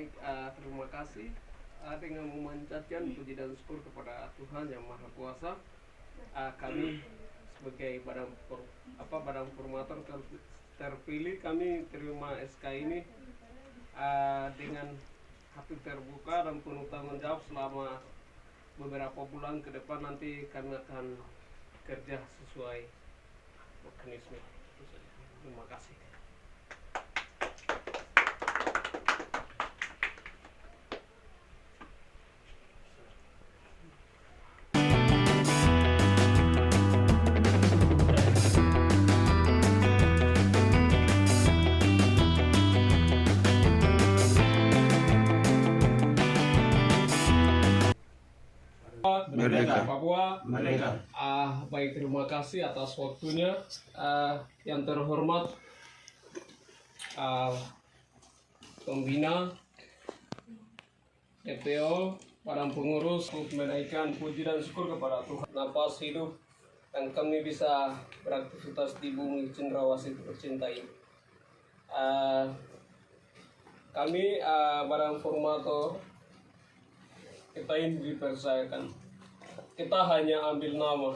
Baik, terima kasih dengan memanjatkan puji dan syukur kepada Tuhan yang Maha Kuasa. Kami sebagai badan formator terpilih, kami terima SK ini dengan hati terbuka dan penuh tanggung jawab. Selama beberapa bulan ke depan nanti kami akan kerja sesuai mekanisme. Terima kasih. Merdeka. Papua Merdeka. Baik, terima kasih atas waktunya. Yang terhormat pembina DPO, para pengurus, menaikkan puji dan syukur kepada Tuhan napas hidup dan kami bisa beraktivitas di bumi Cendrawasih tercinta ini. Kami badan formator, kita ini dipercayakan, kita hanya ambil nama,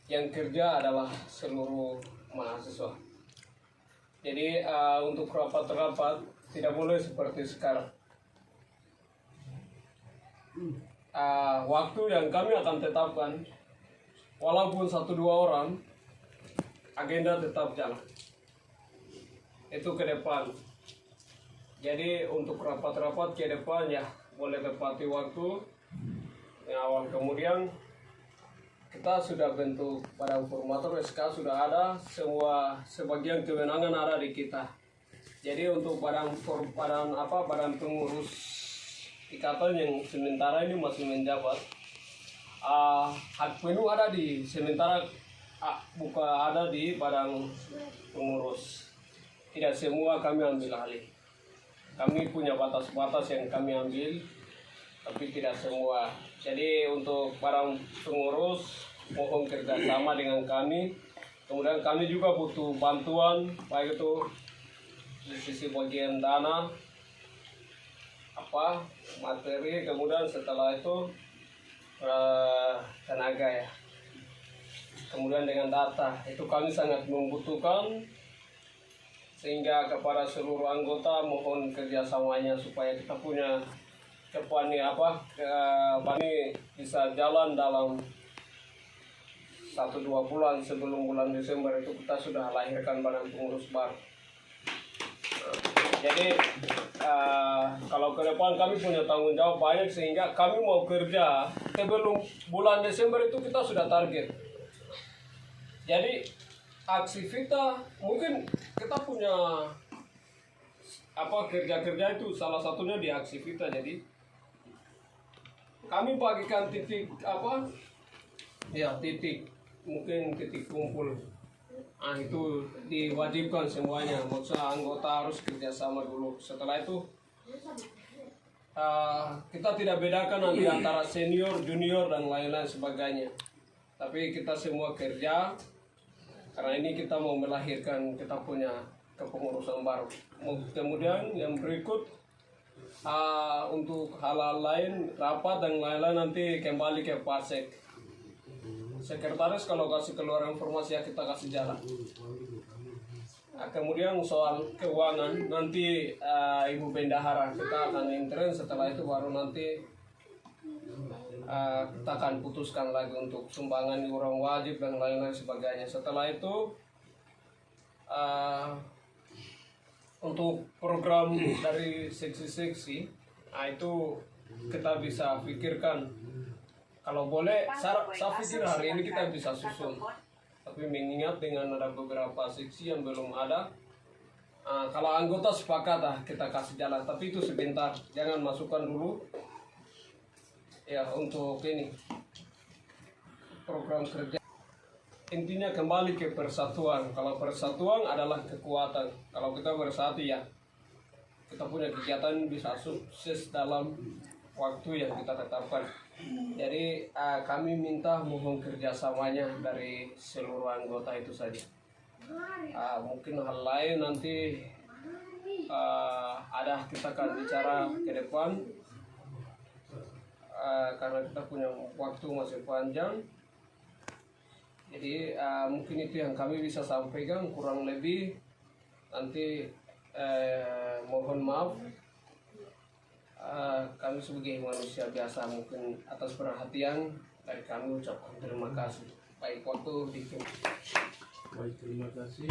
yang kerja adalah seluruh mahasiswa. Jadi untuk rapat-rapat tidak boleh seperti sekarang. Waktu yang kami akan tetapkan, walaupun 1-2 orang, agenda tetap jalan. Itu ke depan. Jadi untuk rapat-rapat ke depan ya boleh tepati waktu. Awal kemudian kita sudah bentuk badan formator, SK sudah ada, sebagian kewenangan ada di kita. Jadi untuk badan pengurus ikatan yang sementara ini masih menjabat, hak penuh ada di sementara ada di badan pengurus. Tidak semua kami ambil alih. Kami punya batas-batas yang kami ambil, tapi tidak semua. Jadi untuk para pengurus mohon kerjasama dengan kami. Kemudian kami juga butuh bantuan, baik itu di sisi bagian dana, materi, kemudian setelah itu tenaga ya. Kemudian dengan data, itu kami sangat membutuhkan. Sehingga kepada seluruh anggota mohon kerjasamanya supaya kita punya ini bisa jalan dalam 1-2 bulan sebelum bulan Desember itu kita sudah lahirkan badan pengurus baru. Jadi kalau ke depan kami punya tanggung jawab banyak, sehingga kami mau kerja sebelum bulan Desember itu kita sudah target. Jadi aktivitas mungkin kita punya kerja-kerja itu salah satunya di aktivitas. Jadi kami bagikan titik titik kumpul. Itu diwajibkan semuanya. Maksudnya anggota harus kerjasama dulu. Setelah itu kita tidak bedakan nanti antara senior, junior dan lain-lain sebagainya. Tapi kita semua kerja. Karena ini kita mau melahirkan, kita punya kepengurusan baru. Kemudian yang berikut untuk hal-hal lain, rapat dan lain-lain nanti kembali ke Parsek. Sekretaris kalau kasih keluar informasi ya kita kasih jalan. Kemudian soal keuangan nanti Ibu Bendahara kita akan intern, setelah itu baru nanti kita akan putuskan lagi untuk sumbangan orang wajib dan lain-lain sebagainya. Setelah itu untuk program dari seksi-seksi, itu kita bisa pikirkan. Kalau boleh, saya pikir hari ini kita bisa susun. Tapi mengingat dengan ada beberapa seksi yang belum ada, kalau anggota sepakat kita kasih jalan. Tapi itu sebentar, jangan masukkan dulu. Ya, untuk ini program kerja intinya kembali ke persatuan. Kalau persatuan adalah kekuatan. Kalau kita bersatu ya kita punya kegiatan bisa sukses dalam waktu yang kita tetapkan. Jadi kami minta mohon kerjasamanya dari seluruh anggota itu saja. Mungkin hal lain nanti ada kita akan bicara ke depan karena kita punya waktu masih panjang. Jadi mungkin itu yang kami bisa sampaikan, kurang lebih nanti mohon maaf kami sebagai manusia biasa mungkin atas perhatian dari kami ucapkan terima kasih. Baik, waktu dikit. Baik, terima kasih.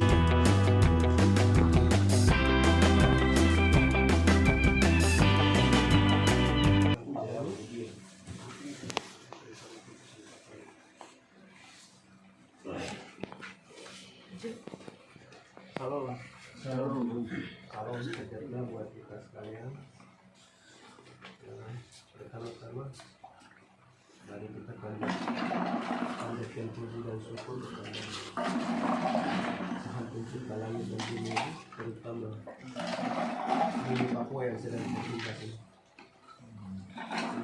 Salam sejahtera buat kita sekalian. Pertama-tama mari kita panjatkan puji dan syukur kepada Sang Pencipta langit dan bumi, terutama bumi Papua yang sedang terlintas ini.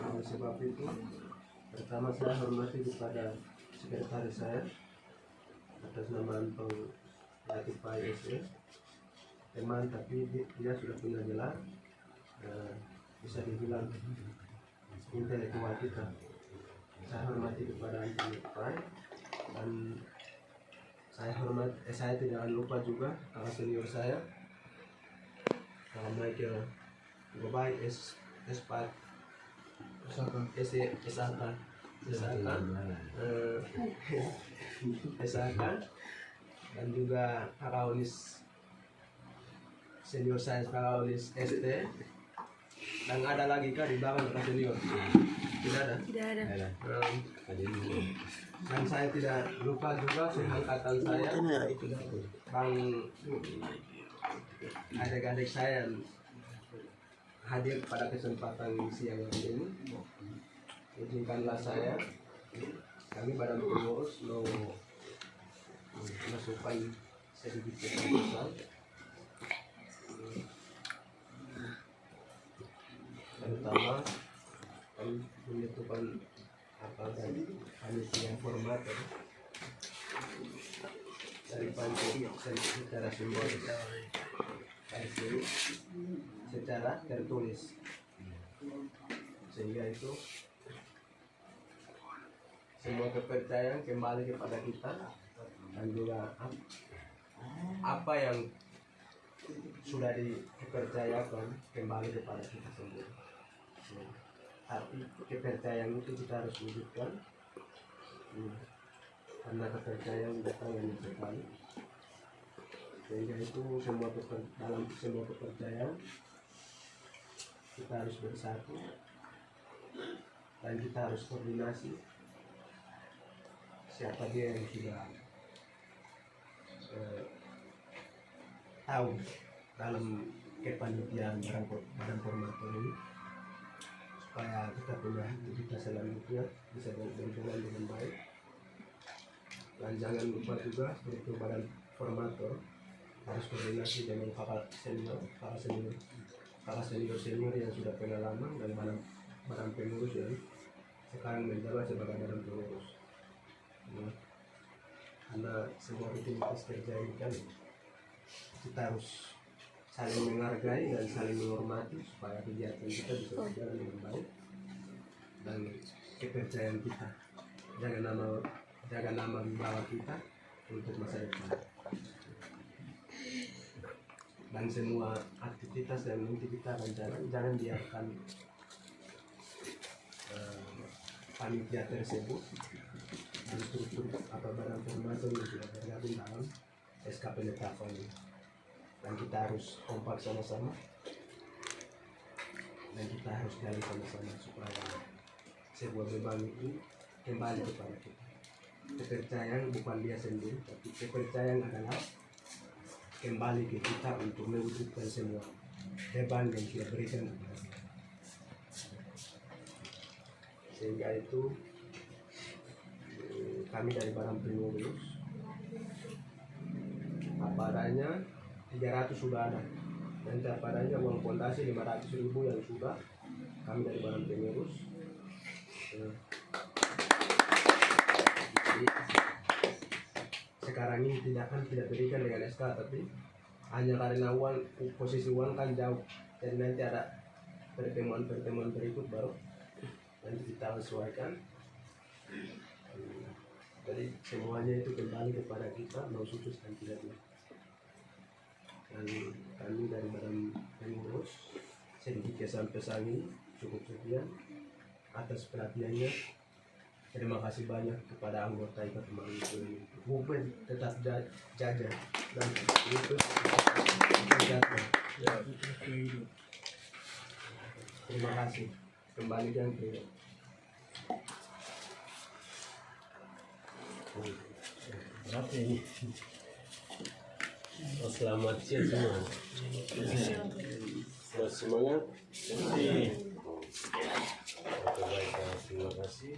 Oleh sebab itu, pertama saya hormati kepada sekretaris saya atas nama Antong Latif PSS, teman tapi dia sudah punya gelar, bisa dibilang intelektual kita. Saya hormati kepada Antong Latif dan saya tidak lupa juga kakak senior saya, Michael Gobai S4 SAK dan juga kakak Olis senior saya, kakak Olis ST, dan ada lagi kah di belakang kakak senior? Tidak ada. Dan saya tidak lupa juga seangkatan saya, Bang, adik-adik saya yang hadir pada kesempatan siang ini. Izinkanlah saya, kami badan pengurus mau masukkan sedikit pesan. Pertama, kami menyatukan panitia format dari panitia secara simbolis, secara tertulis, sehingga itu semua kepercayaan kembali kepada kita dan juga apa yang sudah dipercayakan kembali kepada kita sendiri. Tapi kepercayaan itu kita harus wujudkan, karena kepercayaan datang yang sekali. Sehingga itu dalam semua kepercayaan kita harus bersatu dan kita harus koordinasi. Siapa dia yang sudah tahu dalam kepanitiaan badan formator ini, supaya kita punya aktivitas selanjutnya bisa berjalan dengan baik. Dan jangan lupa juga untuk badan formator harus koordinasi dengan kakak senior yang sudah pengalaman dan badan pengurus yang sekarang menjabat sebagai badan pengurus. Karena semua rutinitas kerja ini kan kita harus saling menghargai dan saling menghormati supaya kegiatan kita bisa berjalan dengan baik, dan kepercayaan kita jaga nama wibawa kita untuk masa depan. Dan semua aktivitas yang nanti kita akan jalan, jangan biarkan panitia tersebut dan struktur atau badan formator yang sudah tergabung dalam SK penetapan ini. Dan kita harus kompak sama-sama dan kita harus gali sama-sama supaya sebuah beban itu kembali kepada kita. Kepercayaan bukan dia sendiri, tapi kepercayaan adalah kembali ke kita untuk mewujudkan semua beban yang sudah berikan kepada kita. Sehingga itu kami dari badan pengurus apa adanya 300 sudah ada, dan apa adanya uang fondasi 500.000 yang sudah kami dari badan pengurus. Jadi sekarang ini tidak berikan dengan SK, tapi hanya karena posisi uang kan jauh, jadi nanti ada pertemuan berikut baru nanti kita sesuaikan. Jadi semuanya itu kembali kepada kita mau sukses dan tidaknya. Dan kami dari Badan Pengurus sedikit kesan-pesan ini cukup sekian atas perhatiannya. Terima kasih banyak kepada anggota IKAT Mangunkulo ini. Bupen tetap jaga dan itu jaga. Terima kasih. Kembalikan ke berapa ini? Oh, selamat siang semua. Selamat semangat. Oke, baik, terima kasih.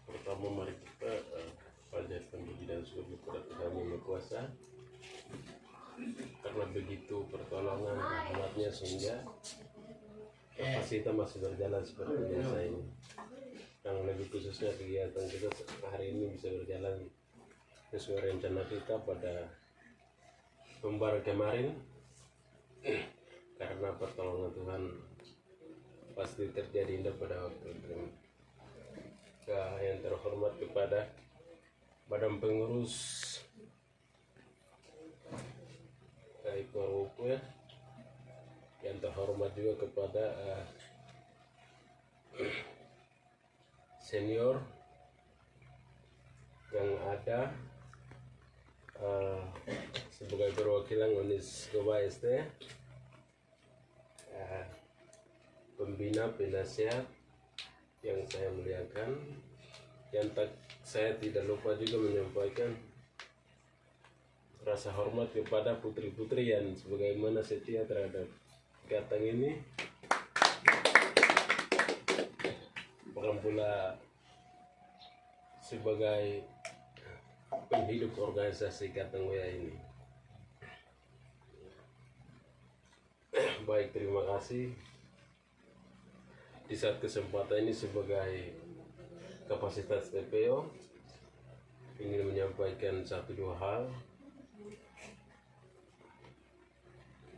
Pertama mari kita panjatkan puji dan syukur kepada Tuhan Yang Maha Kuasa, karena begitu pertolongan rahmatnya sehingga kapasitas masih berjalan seperti biasa ini. Yang lebih khususnya kegiatan kita hari ini bisa berjalan sesuai rencana kita pada lembar kemarin. Karena pertolongan Tuhan pasti terjadi indah pada waktu itu. Yang terhormat kepada Badan Pengurus IPORUPU ya. Yang terhormat juga kepada senior yang ada sebagai perwakilan UNIS Goba ST, pembina penasihat yang saya muliakan, yang saya tidak lupa juga menyampaikan rasa hormat kepada putri-putri yang sebagaimana setia terhadap kegiatan ini, bukan pula sebagai penghidup organisasi Ikatan WA ini. Baik, terima kasih. Di saat kesempatan ini sebagai kapasitas TPO ingin menyampaikan 1-2 hal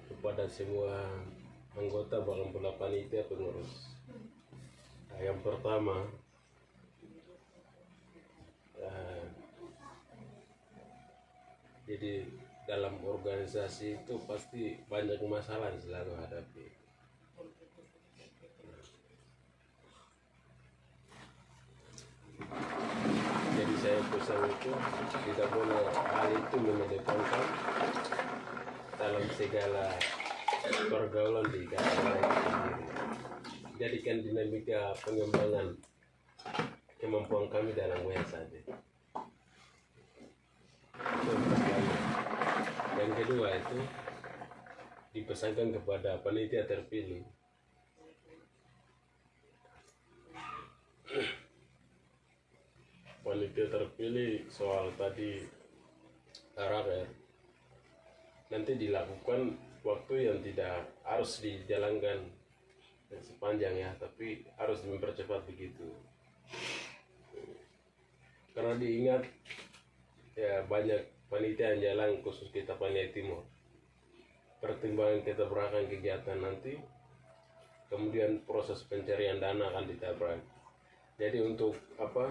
kepada semua anggota bahkan pula panitia pengurus. Yang pertama, jadi dalam organisasi itu pasti banyak masalah yang selalu hadapi. Jadi saya pesan itu tidak boleh hal itu mengedepankan dalam segala pergaulan di Ikatan itu sendiri. Jadikan dinamika pengembangan kemampuan kami dalam WA saja. Yang kedua itu dipesankan kepada panitia terpilih. Panitia terpilih soal tadi RR nanti dilakukan waktu yang tidak harus dijalankan sepanjang ya, tapi harus mempercepat begitu. Karena diingat ya banyak panitia yang jalan, khusus kita Paniai Timur. Pertimbangan kita berakan kegiatan nanti, kemudian proses pencarian dana akan ditabrak. Jadi untuk apa?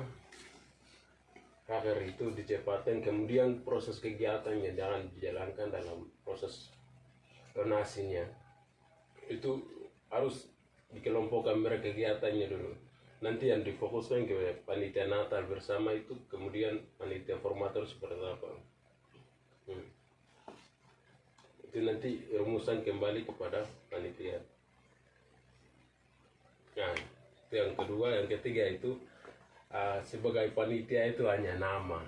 Agar itu dicepatkan, kemudian proses kegiatannya jangan dijalankan dalam proses donasinya. Itu harus dikelompokkan mereka kegiatannya dulu. Nanti yang difokuskan ke panitia Natal bersama itu, kemudian panitia formator seperti apa. Itu nanti rumusan kembali kepada panitia. Nah, itu yang kedua. Yang ketiga itu sebagai panitia itu hanya nama.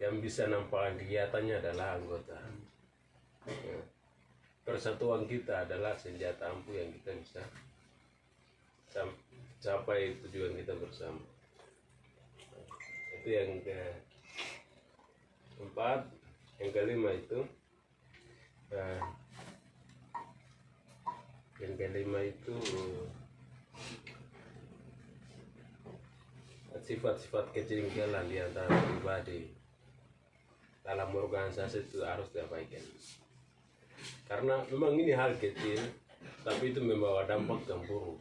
Yang bisa nampakkan kegiatannya adalah anggota. Persatuan kita adalah senjata ampuh yang kita bisa capai tujuan kita bersama. Itu yang keempat. Yang kelima itu sifat-sifat kejengkelan di antara pribadi dalam organisasi itu harus diabaikan. Karena memang ini hal kecil, tapi itu membawa dampak yang buruk.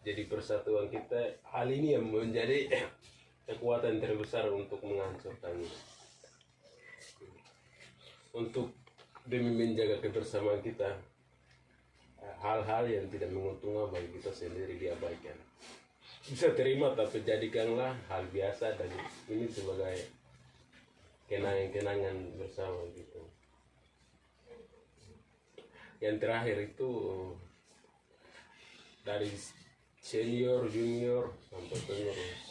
Jadi persatuan kita, hal ini yang menjadi kekuatan terbesar untuk menghancurkannya. Untuk demi menjaga kebersamaan kita, hal-hal yang tidak menguntungkan bagi kita sendiri diabaikan. Bisa terima, tapi jadikanlah hal biasa dan ini sebagai kenangan-kenangan bersama gitu. Yang terakhir itu dari senior, junior sampai pengurus,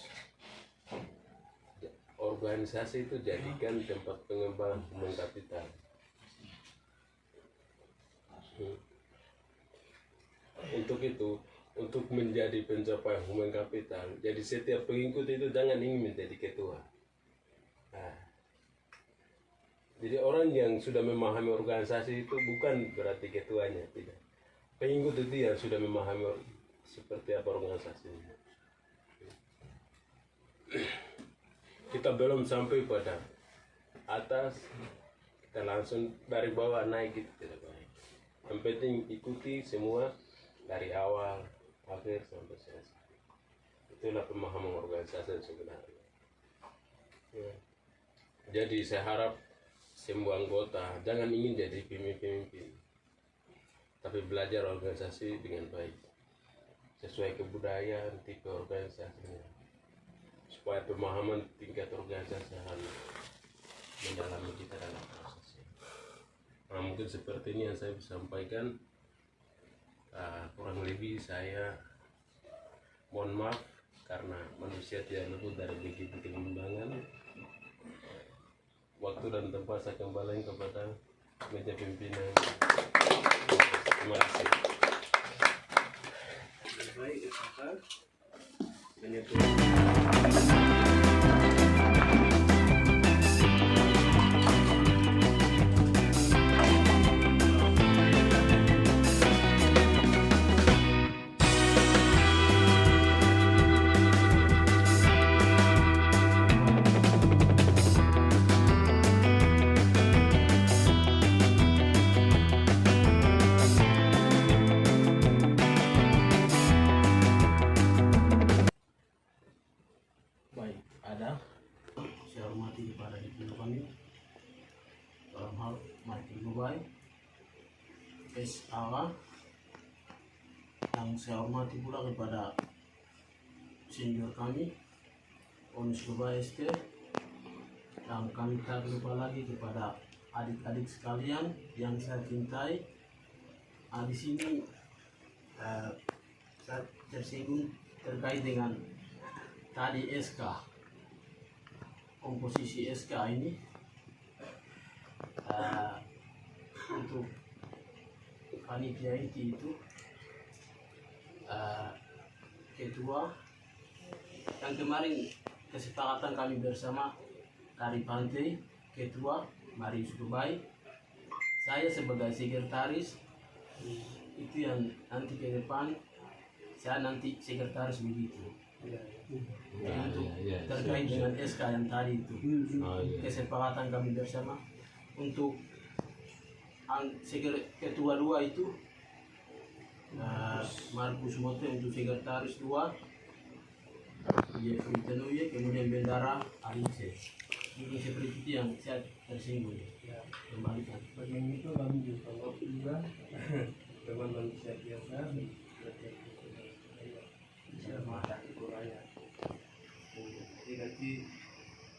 organisasi itu jadikan tempat pengembangan human capital. Untuk itu, untuk menjadi pencapaian human capital, jadi setiap pengikut itu jangan ingin menjadi ketua. Jadi orang yang sudah memahami organisasi itu bukan berarti ketuanya, tidak. Pengikut itu yang sudah memahami seperti apa organisasinya. Kita belum sampai pada atas, kita langsung dari bawah naik itu tidak baik. Yang penting ikuti semua dari awal akhir sampai selesai. Itulah pemahaman organisasi sebenarnya. Ya. Jadi saya harap semua anggota jangan ingin jadi pemimpin, tapi belajar organisasi dengan baik sesuai kebudayaan tipe organisasinya, supaya pemahaman tingkat organisasi harus mendalami kita dalam prosesnya. Nah, mungkin seperti ini yang saya bisa sampaikan. Kurang lebih saya mohon maaf karena manusia tidak luput dari begitu kebimbangan. Waktu dan tempat saya kembali kepada meja pimpinan. Terima kasih. Baik, saya hormati kepada diplomat kami dalam hal Martin Dubai SAA, yang saya hormati pula kepada senior kami Onus Dubai ST, dan kami tak lupa lagi kepada adik-adik sekalian yang saya cintai. Di sini saya tersinggung terkait dengan tadi SK, komposisi SK ini. Untuk panitia inti itu ketua yang kemarin kesepakatan kami bersama dari Pantai, ketua Marius Dubai, saya sebagai sekretaris, itu yang nanti ke depan saya nanti sekretaris begitu. Untuk terkait dengan SK yang tadi itu, kesepakatan kami bersama untuk ketua 2 itu Markus Mote untuk sekretaris 2, Jeffrey Tenuye, kemudian Bendara Alice. Ini seperti itu yang saya tersinggung. Kembalikan. bagian itu kami juga teman manusia biasa bisa masak kurangnya. Jadi nanti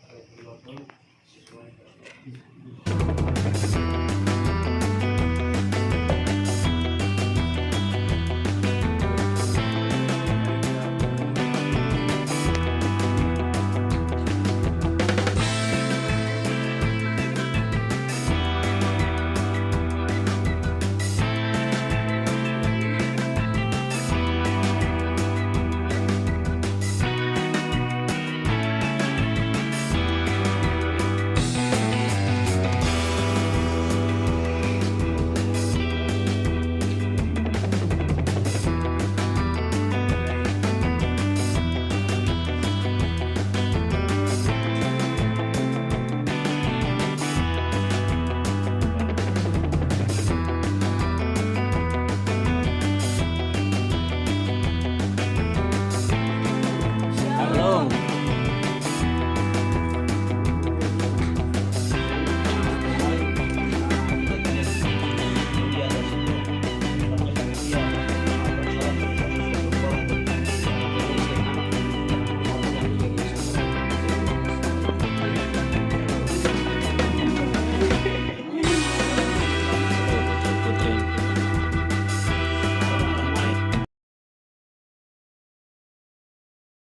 kalau sesuai